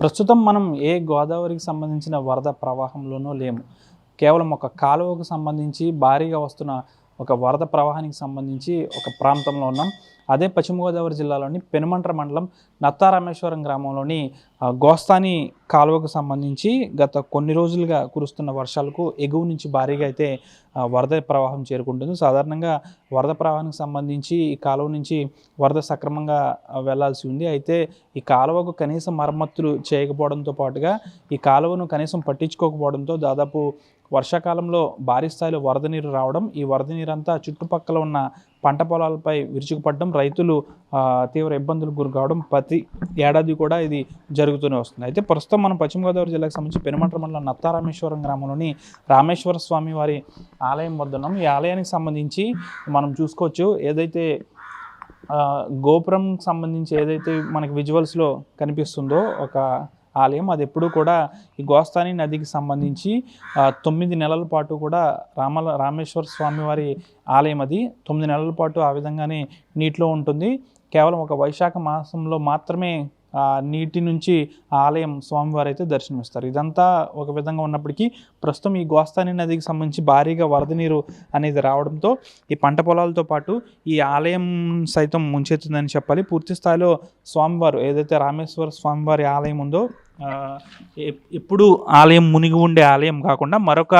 ప్రస్తుతం మనం ఏ గోదావరికి సంబంధించిన వరద ప్రవాహంలోనూ లేము. కేవలం ఒక కాలువకు సంబంధించి భారీగా వస్తున్న ఒక వరద ప్రవాహానికి సంబంధించి ఒక ప్రాంతంలో ఉన్నాం. అదే పశ్చిమ గోదావరి జిల్లాలోని పెనుమంట్ర మండలం నత్తారామేశ్వరం గ్రామంలోని గోస్తాని కాలువకు సంబంధించి గత కొన్ని రోజులుగా కురుస్తున్న వర్షాలకు ఎగువ నుంచి భారీగా అయితే వరద ప్రవాహం చేరుకుంటుంది. సాధారణంగా వరద ప్రవాహానికి సంబంధించి ఈ కాలువ నుంచి వరద సక్రమంగా వెళ్లాల్సి ఉంది. అయితే ఈ కాలువకు కనీసం మరమ్మతులు చేయకపోవడంతో పాటుగా ఈ కాలువను కనీసం పట్టించుకోకపోవడంతో దాదాపు వర్షాకాలంలో భారీ స్థాయిలో వరద నీరు రావడం, ఈ వరద నీరంతా చుట్టుపక్కల ఉన్న పంట పొలాలపై విరుచుకుపడడం, రైతులు తీవ్ర ఇబ్బందులకు గురి కావడం ప్రతి ఏడాది కూడా ఇది జరుగుతూనే వస్తుంది. అయితే ప్రస్తుతం మనం పశ్చిమ గోదావరి జిల్లాకు సంబంధించి పెనుమంట్ర మండలం నత్తారామేశ్వరం గ్రామంలోని రామేశ్వర స్వామి వారి ఆలయం వద్ద ఉన్నాం. ఈ ఆలయానికి సంబంధించి మనం చూసుకోవచ్చు, ఏదైతే గోపురం సంబంధించి ఏదైతే మనకి విజువల్స్లో కనిపిస్తుందో ఒక ఆలయం, అది ఎప్పుడూ కూడా ఈ గోస్తాని నదికి సంబంధించి 9 నెలల పాటు కూడా రామేశ్వర స్వామి వారి ఆలయం అది 9 నెలల పాటు ఆ విధంగానే నీటిలో ఉంటుంది. కేవలం ఒక వైశాఖ మాసంలో మాత్రమే నీటి నుంచి ఆలయం స్వామివారు అయితే దర్శనమిస్తారు. ఇదంతా ఒక విధంగా ఉన్నప్పటికీ ప్రస్తుతం ఈ గోస్తాని నదికి సంబంధించి భారీగా వరద నీరు అనేది రావడంతో ఈ పంట పొలాలతో పాటు ఈ ఆలయం సైతం ముంచెత్తుందని చెప్పాలి. పూర్తి స్థాయిలో స్వామివారు ఏదైతే రామేశ్వర స్వామివారి ఆలయం ఉందో ఎప్పుడు ఆలయం మునిగి ఉండే ఆలయం కాకుండా మరొక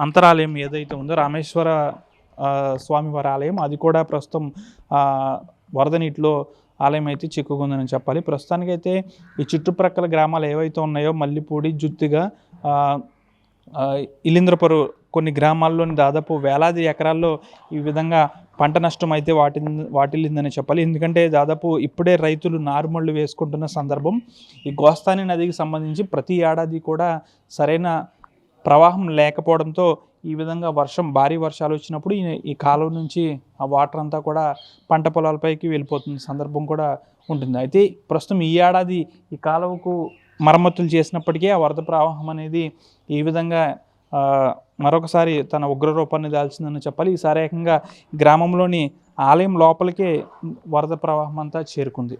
అంతరాలయం ఏదైతే ఉందో రామేశ్వర స్వామివారి ఆలయం, అది కూడా ప్రస్తుతం వరద నీటిలో ఆలయం అయితే చిక్కుకుందని చెప్పాలి. ప్రస్తుతానికైతే ఈ చుట్టుప్రక్కల గ్రామాలు ఏవైతే ఉన్నాయో మల్లిపూడి, జుత్తిగా, ఇలింద్రపురు కొన్ని గ్రామాల్లోని దాదాపు వేలాది ఎకరాల్లో ఈ విధంగా పంట నష్టం అయితే వాటిల్లిందని చెప్పాలి. ఎందుకంటే దాదాపు ఇప్పుడే రైతులు నారుమళ్ళు వేసుకుంటున్న సందర్భం. ఈ గోస్తాని నదికి సంబంధించి ప్రతి ఏడాది కూడా సరైన ప్రవాహం లేకపోవడంతో ఈ విధంగా భారీ వర్షాలు వచ్చినప్పుడు ఈ కాలువ నుంచి ఆ వాటర్ అంతా కూడా పంట పొలాలపైకి వెళ్ళిపోతున్న సందర్భం కూడా ఉంటుంది. అయితే ప్రస్తుతం ఈ ఏడాది ఈ కాలువకు మరమ్మతులు చేసినప్పటికీ ఆ వరద ప్రవాహం అనేది ఈ విధంగా మరొకసారి తన ఉగ్రరూపాన్ని దాల్చిందని చెప్పాలి. ఈసారి ఏకంగా గ్రామంలోని ఆలయం లోపలికే వరద ప్రవాహం అంతా చేరుకుంది.